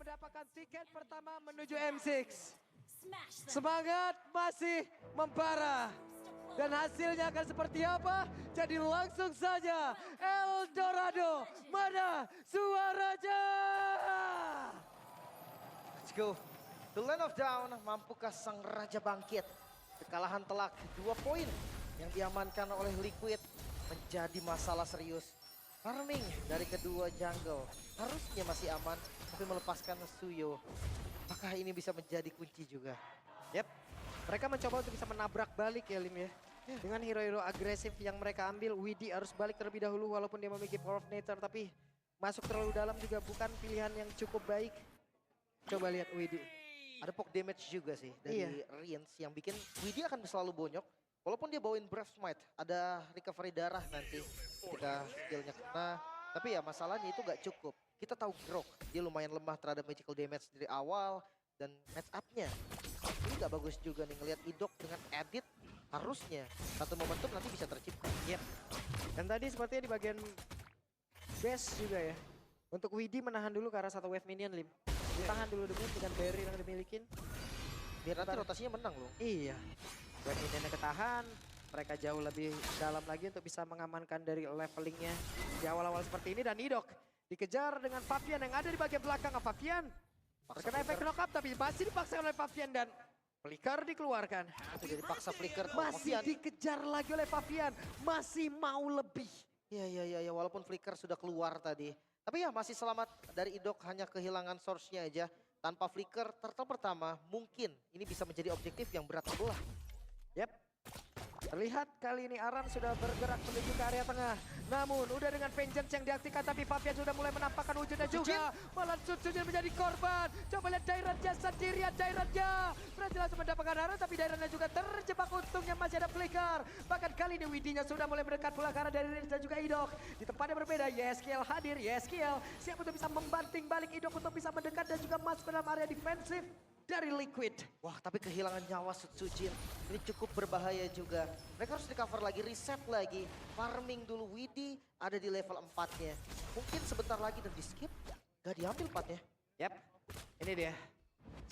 mendapatkan tiket pertama menuju M6. Semangat masih membara. Dan hasilnya akan seperti apa? Jadi langsung saja Eldorado, mana suaranya? Let's go. The Land of Dawn, mampukah sang raja bangkit? Kekalahan telak 2 poin yang diamankan oleh Liquid menjadi masalah serius. Farming dari kedua jungle harusnya masih aman, tapi melepaskan Suyo. Apakah ini bisa menjadi kunci juga? Yep, mereka mencoba untuk bisa menabrak balik ya Lim ya. Dengan hero-hero agresif yang mereka ambil, Widi harus balik terlebih dahulu walaupun dia memiliki Power of Nature. Tapi masuk terlalu dalam juga bukan pilihan yang cukup baik. Coba lihat Widi. Ada poke damage juga sih dari Riens yang bikin Widi akan selalu bonyok. Walaupun dia bawain Breath Smite, ada recovery darah nanti ketika skillnya kena. Tapi ya masalahnya itu gak cukup. Kita tahu Grok, dia lumayan lemah terhadap magical damage dari awal. Dan match up-nya ini gak bagus juga nih ngelihat Idok dengan edit. Harusnya satu momentum nanti bisa tercipta. Yep. Dan tadi sepertinya di bagian base juga ya. Untuk Widi menahan dulu ke arah satu wave minion Lim. Ditahan dulu dengan barrier yang dimilikin. Biar nanti rotasinya menang loh. Iya. Wave minionnya ketahan. Mereka jauh lebih dalam lagi untuk bisa mengamankan dari levelingnya di awal-awal seperti ini. Dan Idok dikejar dengan Fabian yang ada di bagian belakang. Fabian terkena efek knock up tapi masih dipaksa oleh Fabian dan Flicker dikeluarkan. Itu jadi paksa Flicker. Masih dikejar lagi oleh Fabian. Masih mau lebih. Ya, walaupun Flicker sudah keluar tadi. Tapi ya masih selamat dari Idok, hanya kehilangan source-nya aja. Tanpa Flicker, turtle pertama mungkin ini bisa menjadi objektif yang berat sebelah. Yep. Terlihat kali ini Aran sudah bergerak menuju ke area tengah. Namun udah dengan Vengeance yang diaktifkan tapi Fabian sudah mulai menampakkan wujudnya juga. Malah Sutsujin menjadi korban. Coba lihat Dairatnya sendirian, Dairatnya berhasil langsung mendapatkan Aran tapi Dairatnya juga terjebak, untungnya masih ada Flicker. Bahkan kali ini Widinya sudah mulai mendekat pula ke arah dari Riz dan juga Idok. Di tempat yang berbeda, YSKL hadir, YSKL siap untuk bisa membanting balik Idok untuk bisa mendekat dan juga masuk ke dalam area defensif dari Liquid. Wah, tapi kehilangan nyawa Sutsujin ini cukup berbahaya juga. Mereka harus recover lagi, reset lagi. Farming dulu, Widi ada di level 4-nya. Mungkin sebentar lagi dan di skip, gak diambil 4-nya. Yap, ini dia.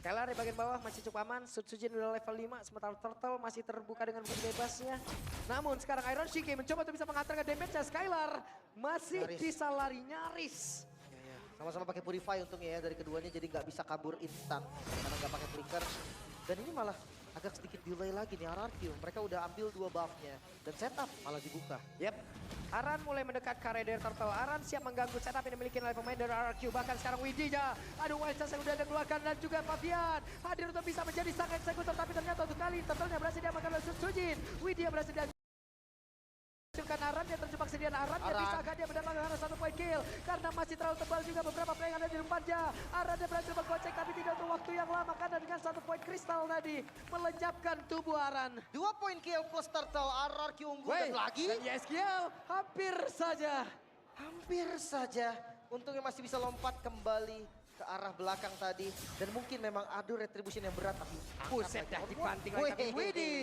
Skylar di bagian bawah masih cukup aman. Sutsujin udah level 5, sementara Turtle masih terbuka dengan begitu bebasnya. Namun sekarang Iron Shiki mencoba untuk bisa mengantarkan damage-nya. Skylar masih bisa lari nyaris. Sama-sama pakai Purify untungnya ya dari keduanya, jadi nggak bisa kabur instan karena nggak pakai Flicker. Dan ini malah agak sedikit delay lagi nih RRQ. Mereka udah ambil 2 buff-nya dan setup malah dibuka. Yep. Aran mulai mendekat ke area dari Turtle. Aran siap mengganggu setup yang dimiliki oleh pemain dari RRQ. Bahkan sekarang Widinya. Aduh, Wild Chance yang udah dikeluarkan dan juga Fabian hadir untuk bisa menjadi sang eksekutor. Tapi ternyata untuk kali Turtle-nya berhasil diamankan oleh Sutsujin. Widia berhasil dihancurkan Aran, dia terjebak sediaan Aran, dia bisakah dia mendapatkan 1 point kill karena masih terlalu tebal juga beberapa play yang ada di depannya. Aran dia berhasil menggocek tapi tidak untuk waktu yang lama karena dengan 1 point kristal tadi melenyapkan tubuh Aran. 2 point kill plus Turtle, RRQ unggul dan lagi. Dan YSKL hampir saja. Hampir saja. Untungnya masih bisa lompat kembali ke arah belakang tadi. Dan mungkin memang adu retribution yang berat tapi Buset dah dibanting lagi tapi Widi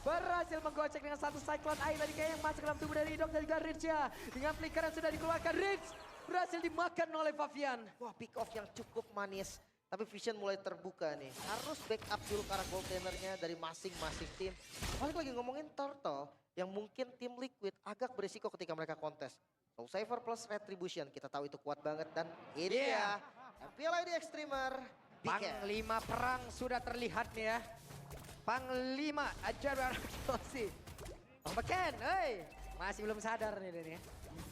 berhasil menggocek dengan 1 Cyclone air tadi kayak yang masuk ke dalam tubuh dari Idok dan juga Ridge-nya. Dengan Flicker yang sudah dikeluarkan, Ridge berhasil dimakan oleh Fabian. Wah, pick off yang cukup manis. Tapi Vision mulai terbuka nih. Harus backup dulu ke arah goldtenernya dari masing-masing tim. Balik lagi ngomongin Turtle yang mungkin tim Liquid agak berisiko ketika mereka kontes. Soul Saver plus Retribution, kita tahu itu kuat banget dan ini ya. MPL ID Extremer. Panglima perang sudah terlihat nih ya. Panglima Ajar Arkosi. Bang Beken, hei. Masih belum sadar nih dia.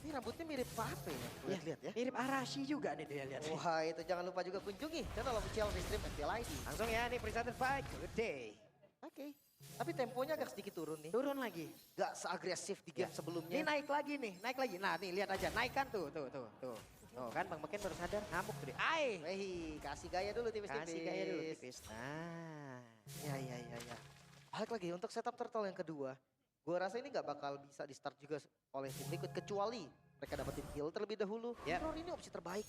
Ini rambutnya mirip apa ya? Lihat ya. Mirip Arashi juga nih dia lihat. Wah, itu jangan lupa juga kunjungi channel official di stream MPL ID. Langsung ya nih presented by Good Day. Oke. Tapi temponya agak sedikit turun nih. Turun lagi. Gak seagresif di game sebelumnya. Ini naik lagi nih, naik lagi. Nah nih lihat aja, naik kan tuh. Tuh kan Bang Beken baru sadar, ngamuk tuh dia. Wih, kasih gaya dulu tipis-tipis. Kasih gaya dulu tipis. Nah. Ya. Balik lagi untuk setup Turtle yang kedua. Gue rasa ini gak bakal bisa di start juga oleh tim Liquid. Kecuali mereka dapetin kill terlebih dahulu. Teror ini opsi terbaik.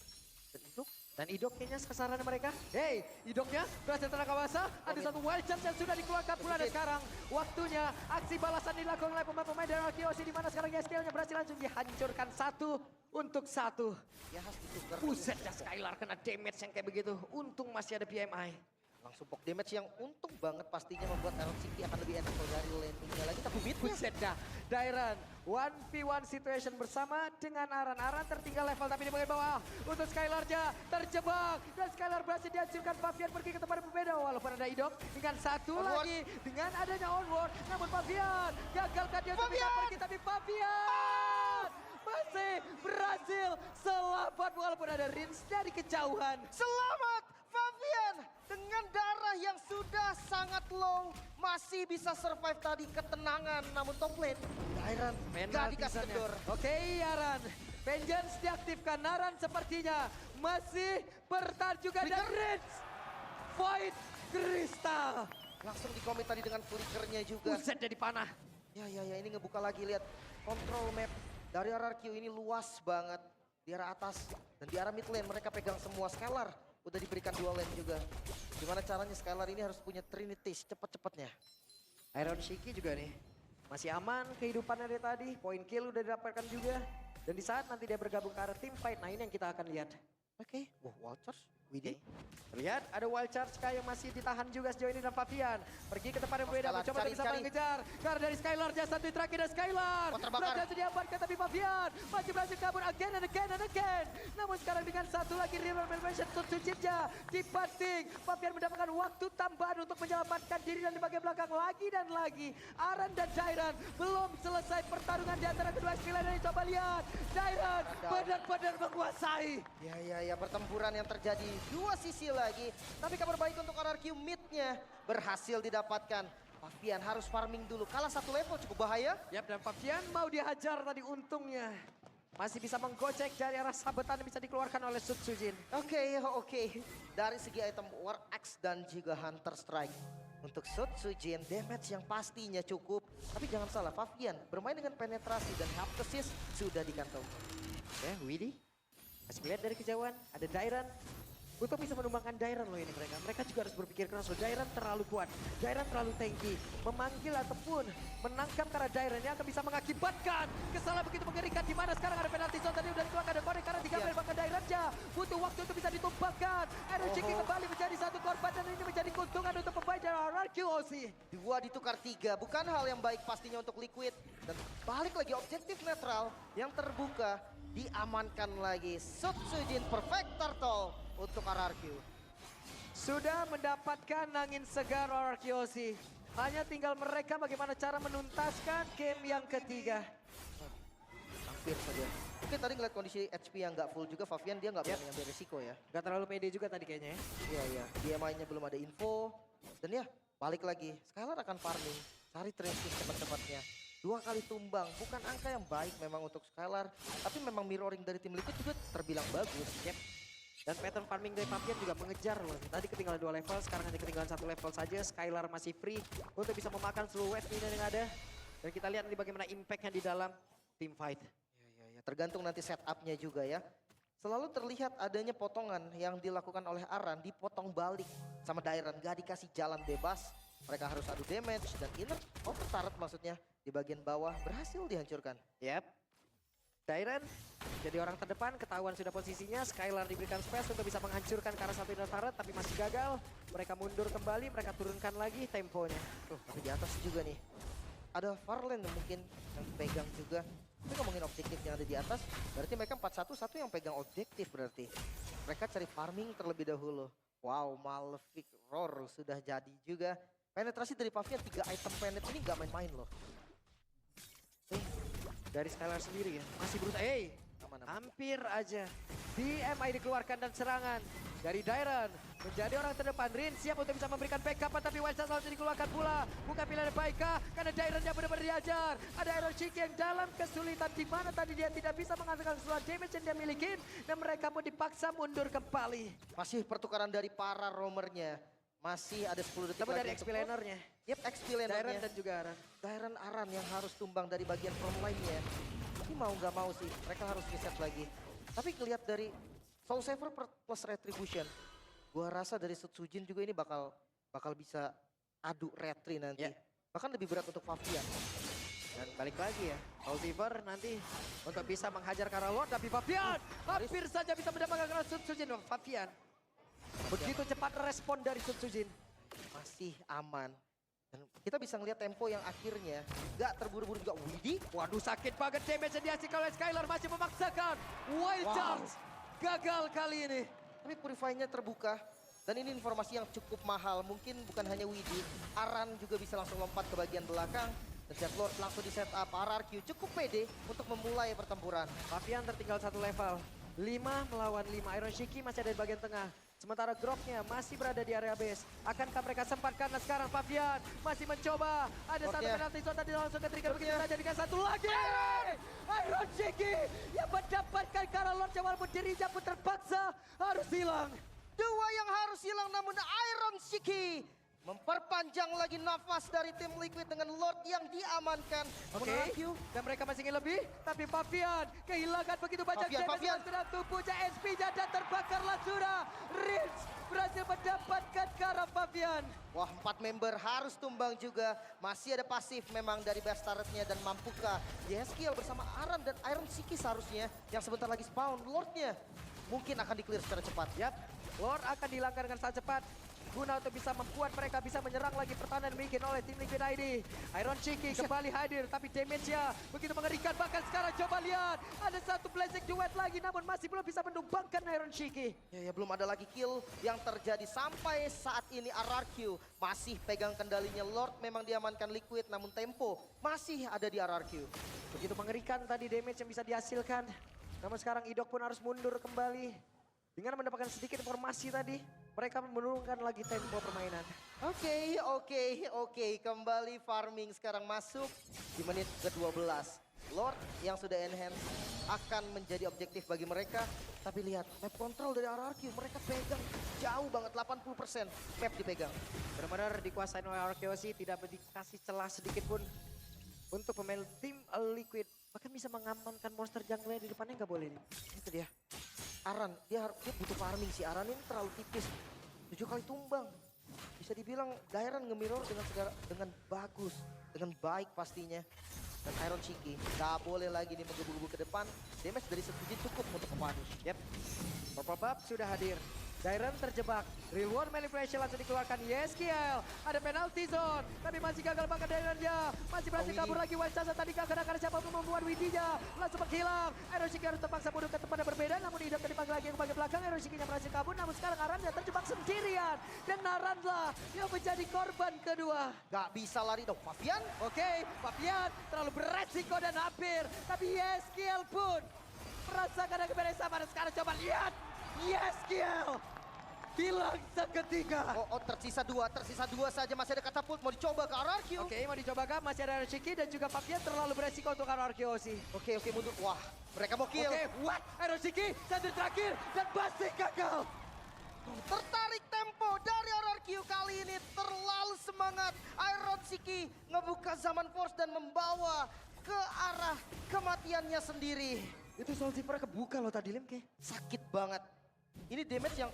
Dan Idok kayaknya sasaran mereka. Hey, Idoknya berhasil tenaga basah. Ada 1 Wild Chance yang sudah dikeluarkan pula dan sekarang waktunya aksi balasan dilakukan oleh pemain-pemain dari Arkeosi di mana sekarang YSKL-nya berhasil langsung dihancurkan 1 untuk 1. Ya harus ditukar. Buset dah Skylar kena damage yang kayak begitu. Untung masih ada PMI. Langsung pok damage yang untung banget pastinya membuat Iron City akan lebih enak dari landingnya lagi. Tapi midnya. Buset dah. Dairan 1v1 situation bersama dengan Aran. Aran tertinggal level tapi di bagian bawah. Untuk Skylarnya terjebak. Dan Skylar berhasil dihancurkan. Fabian pergi ke tempat yang berbeda. Walaupun ada Idok dengan satu Onward. lagi. Dengan adanya Onward. Namun Fabian gagalkan dia untuk bisa pergi. Tapi Fabian masih berhasil selamat walaupun ada Rins dari kejauhan. Selamat Fabian dengan darah yang sudah sangat low masih bisa survive tadi ketenangan namun top lane Dairan gak dikasih kendor. Oke Aran, Vengeance diaktifkan. Aran sepertinya masih bertahan juga dan Rins Void Crystal. Langsung dikomit tadi dengan flickernya juga. Buset jadi panah. Ya ini ngebuka lagi lihat control map dari RRQ ini luas banget di arah atas dan di arah mid lane mereka pegang semua. Skylar udah diberikan dual lane juga. Gimana caranya Skylar ini harus punya Trinity cepet-cepetnya. Iron Shiki juga nih. Masih aman kehidupannya dari tadi. Point kill udah didapatkan juga. Dan di saat nanti dia bergabung ke arah team fight, nah ini yang kita akan lihat. Oke, wah Walters, Widih. Lihat ada wild charge Sky yang masih ditahan juga sejauh ini dan Fabian. Pergi ke tempat yang berbeda, Skylar, mencoba untuk bisa cari. mengejar. Karena dari Skylar dia satu terakhir dan Skylar. Oh, terbakar. Berhasil diamankan tapi Fabian masih berhasil kabur again and again and again. Namun sekarang dengan satu lagi River Melvation Tutsujinja dibanting. Fabian mendapatkan waktu tambahan untuk menyelamatkan diri dan di bagian belakang lagi dan lagi. Aran dan Dairan belum selesai pertarungan di antara kedua skill ini. Coba lihat. Dairan benar-benar menguasai. Ya, pertempuran yang terjadi dua sisi lagi. Tapi kabar baik untuk RRQ mid-nya berhasil didapatkan. Fabian harus farming dulu. Kalah satu level cukup bahaya. Yap, dan Fabian mau dihajar tadi untungnya. Masih bisa menggocek dari arah sabetan yang bisa dikeluarkan oleh Sutsujin. Oke. Dari segi item War Axe dan juga Hunter Strike. Untuk Sutsujin damage yang pastinya cukup. Tapi jangan salah, Fabian bermain dengan penetrasi dan half assist sudah dikantongi. Ya, Widih. Masih melihat dari kejauhan, ada Dairan. Untuk bisa menumbangkan Dairan loh ini mereka. Mereka juga harus berpikir keras loh. Dairan terlalu kuat. Dairan terlalu tanky. Memanggil ataupun menangkap karena Dairan yang akan bisa mengakibatkan kesalahan begitu mengerikan. Di mana sekarang ada penalti zone tadi udah dikeluarkan ada korek karena digambil bahkan Dairan aja. Butuh waktu untuk bisa ditumpangkan. Chiki kembali menjadi satu korban dan ini menjadi keuntungan untuk pemain dari RRQOC. Dua ditukar tiga, bukan hal yang baik pastinya untuk Liquid. Dan balik lagi objektif netral yang terbuka. Diamankan lagi Sutsujin Perfect Turtle untuk RRQ. Sudah mendapatkan angin segar RRQOC. Hanya tinggal mereka bagaimana cara menuntaskan game yang ketiga. Hampir saja. Mungkin tadi ngeliat kondisi HP yang nggak full juga, Fabian dia nggak berani ngambil risiko ya. Gak terlalu pede juga tadi kayaknya ya. Iya. DMI-nya belum ada info. Dan ya, balik lagi. Skylar akan farming. Cari tracing cepat-cepatnya. 2 kali tumbang. Bukan angka yang baik memang untuk Skylar. Tapi memang mirroring dari tim Liquid juga terbilang bagus. Yep. Dan pattern farming dari Fabian juga mengejar loh. Tadi ketinggalan 2 level, sekarang hanya ketinggalan 1 level saja. Skylar masih free untuk bisa memakan seluruh wave minion yang ada. Dan kita lihat nanti bagaimana impact-nya di dalam team fight. Ya. Tergantung nanti setup-nya juga ya. Selalu terlihat adanya potongan yang dilakukan oleh Aran dipotong balik sama Dairan. Gak dikasih jalan bebas. Mereka harus adu damage dan inner counter turret maksudnya. Di bagian bawah berhasil dihancurkan. Yep. Dairan jadi orang terdepan, ketahuan sudah posisinya. Skylar diberikan space untuk bisa menghancurkan ke arah satu inner turret tapi masih gagal. Mereka mundur kembali, mereka turunkan lagi temponya. Tapi di atas juga nih. Ada Farland yang mungkin yang pegang juga. Tapi ngomongin objektif yang ada di atas, berarti mereka 4-1, satu yang pegang objektif berarti. Mereka cari farming terlebih dahulu. Wow, Malefic Roar sudah jadi juga. Penetrasi dari Fabian 3 item penet ini gak main-main loh. Dari Skylar sendiri ya, masih berusaha. Aman. Hampir aja. DMI dikeluarkan dan serangan dari Dairan. Menjadi orang terdepan, Rin siap untuk bisa memberikan backup tapi Wild Shot langsung dikeluarkan pula. Bukan pilihan yang baik kah? Karena Dairan yang benar-benar diajar. Ada Iron Chiki yang dalam kesulitan di mana tadi dia tidak bisa menghasilkan seluruh damage yang dia miliki. Dan mereka pun dipaksa mundur kembali. Masih pertukaran dari para roamernya. Masih ada 10 detik Tapi lagi. dari XP lanernya. Yep, XP lanernya. Dairan dan juga Aran. Dairan Aran yang harus tumbang dari bagian front line-nya. Tapi mau nggak mau sih, mereka harus reset lagi. Tapi ngelihat dari Soul Saver plus Retribution, gua rasa dari Sutsujin juga ini bakal bisa adu retri nanti. Yeah. Bahkan lebih berat untuk Fabian. Dan balik lagi ya, Oliver nanti untuk bisa menghajar ke arah Lord, tapi Fabian hampir saja bisa mendapatkan kena Sun Sujin. Fabian begitu cepat respon dari Sun Sujin. Masih aman. Dan kita bisa ngeliat tempo yang akhirnya gak terburu-buru juga. Widih. Waduh, sakit banget damage yang dihasilkan oleh Skylar, masih memaksakan wild charge. Gagal kali ini. Tapi Purify-nya terbuka. Dan ini informasi yang cukup mahal. Mungkin bukan hanya Widih. Aran juga bisa langsung lompat ke bagian belakang. Dan Jet Lord langsung di setup. RRQ cukup pede untuk memulai pertempuran. Fabian tertinggal 1 level. 5 melawan 5. Iron Shiki masih ada di bagian tengah. Sementara Groknya masih berada di area base. Akankah mereka sempatkan? Nah sekarang Fabian masih mencoba. Ada satu penalti zone tadi langsung ke trigger begitu saja dengan satu lagi. Iron Shiki yang mendapatkan Karl Lord walaupun dirinya pun terpaksa harus hilang. Dua yang harus hilang namun Iron Shiki memperpanjang lagi nafas dari tim Liquid dengan Lord yang diamankan. Oke, dan mereka masih ingin lebih, tapi Fabian kehilangan begitu banyak Fabian. Sudah tubuhnya, SP-nya dan terbakarlah sudah. Rins berhasil mendapatkan ke arah Fabian. Wah, 4 member harus tumbang juga. Masih ada pasif memang dari Bastards-nya dan mampukah Yeskiel bersama Aran dan Iron Shiki seharusnya yang sebentar lagi spawn. Lordnya mungkin akan di-clear secara cepat. Yap, Lord akan dihilangkan dengan sangat cepat. Guna untuk bisa membuat mereka bisa menyerang lagi pertahanan yang dimiliki oleh tim Liquid ID. Iron Shiki kembali hadir, tapi damage-nya begitu mengerikan. Bahkan sekarang coba lihat, ada satu blessing duet lagi, namun masih belum bisa menumbangkan Iron Shiki. Ya, belum ada lagi kill yang terjadi sampai saat ini. RRQ masih pegang kendalinya. Lord memang diamankan Liquid, namun tempo masih ada di RRQ. Begitu mengerikan tadi damage yang bisa dihasilkan. Namun sekarang Idok pun harus mundur kembali. Dengan mendapatkan sedikit informasi tadi, mereka menurunkan lagi tempo permainan. Oke. Kembali farming sekarang masuk di menit ke-12. Lord yang sudah enhance akan menjadi objektif bagi mereka. Tapi lihat, map control dari RRQ mereka pegang jauh banget, 80% map dipegang. Benar-benar dikuasai oleh RKOC, tidak dikasih celah sedikit pun untuk pemain tim Liquid. Bahkan bisa mengamankan monster jungle di depannya nggak boleh nih. Itu dia. Aran, dia butuh farming sih. Aran ini terlalu tipis. 7 kali tumbang. Bisa dibilang Dairan nge-mirror dengan bagus. Dengan baik pastinya. Dan Iron Shiki gak boleh lagi nih menggebu-gebu ke depan. Damage dari Setujin cukup untuk nge-punish. Yep, Purple Buff sudah hadir. Dairan terjebak, reward manipulation langsung dikeluarkan Yeskiel. Ada penalty zone, tapi masih gagal banget Dairannya. Masih berhasil kabur lagi Wansasa tadi gak kena siapa pun membuat Widinya. Langsung menghilang, Iron Shiki harus terpaksa mundur ke tempat yang berbeda. Namun Idok dipanggil lagi ke bagian belakang, Iron Shiki yang berhasil kabur. Namun sekarang Aran yang terjebak sendirian. Dan Aranlah yang menjadi korban kedua. Gak bisa lari dong, Fabian. Oke, Fabian terlalu beresiko dan hampir. Tapi Yeskiel pun merasakan ada keberesan. Sekarang coba lihat, Yeskiel hilang seketika. Tersisa dua saja. Masih ada katapult, mau dicoba ke RRQ. Oke, mau dicoba kan? Masih ada Shiki dan juga Fabian terlalu beresiko untuk RRQ sih. Oke, mundur. Wah, mereka mau kill. Oke, what? Iron Shiki, satu terakhir dan pasti gagal. Tertarik tempo dari RRQ kali ini terlalu semangat. Iron Shiki ngebuka Zaman Force dan membawa ke arah kematiannya sendiri. Itu Soul Zipper kebuka loh tadi Lim, sakit banget. Ini damage yang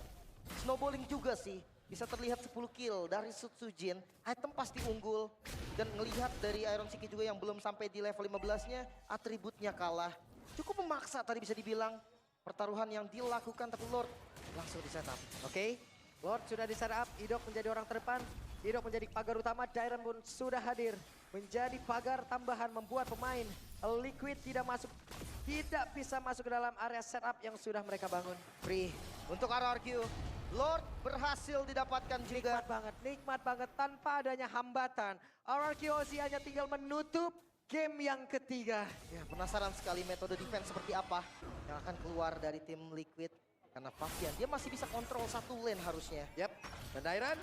snowballing juga sih. Bisa terlihat 10 kill dari Sutsujin. Item pasti unggul. Dan ngelihat dari Iron Shiki juga yang belum sampai di level 15-nya. Atributnya kalah. Cukup memaksa tadi bisa dibilang. Pertaruhan yang dilakukan tapi Lord langsung di setup. Oke, Lord sudah di setup. Idok menjadi orang terdepan. Idok menjadi pagar utama. Dairan pun sudah hadir. Menjadi pagar tambahan membuat pemain Liquid tidak bisa masuk ke dalam area setup yang sudah mereka bangun. Free untuk RRQ. Lord berhasil didapatkan juga. Nikmat banget tanpa adanya hambatan. RRQ hanya tinggal menutup game yang ketiga. Ya, penasaran sekali metode defense seperti apa yang akan keluar dari tim Liquid. Karena Fabian, dia masih bisa kontrol satu lane harusnya. Yap, dan Dairan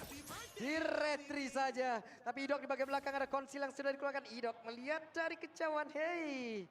di-retry saja. Tapi Idok di bagian belakang ada konsil yang sudah dikeluarkan. Idok melihat dari kejauhan, hey,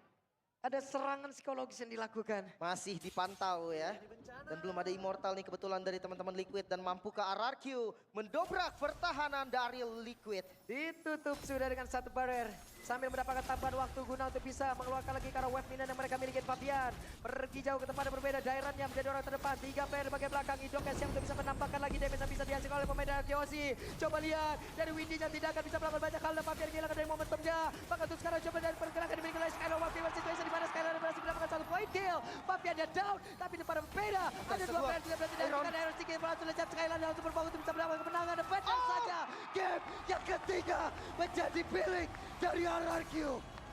ada serangan psikologis yang dilakukan. Masih dipantau ya. Dan belum ada immortal nih kebetulan dari teman-teman Liquid. Dan mampukah RRQ mendobrak pertahanan dari Liquid. Ditutup sudah dengan satu barrier. sambil mendapatkan tambahan waktu guna untuk bisa mengeluarkan lagi karena wave minion yang mereka miliki. Fabian pergi jauh ke tempat yang berbeda. Dairan yang menjadi orang terdepan. 3 player di bagian belakang. Idokes yang untuk bisa menampakkan lagi damage yang bisa dihasilkan oleh pemain dari Yosi. Coba lihat dari Windy yang tidak akan bisa melakukan banyak hal. Dan Fabian kehilangan dari momentumnya. Maka untuk sekarang coba dari pergerakan dimiliki oleh Skylar. Waktu situation di mana Skylar berhasil mendapatkan satu point kill. Fabian dia down, tapi di depan berbeda. Ada 2 player tidak berhasil dihasilkan. Iron sedikit berhasil lejat Skylar yang super bagus untuk bisa mendapatkan kemenangan. Dan benar saja game yang ketiga menjadi milik dari RRQ.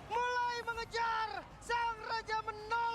Mulai mengejar, sang raja menolak.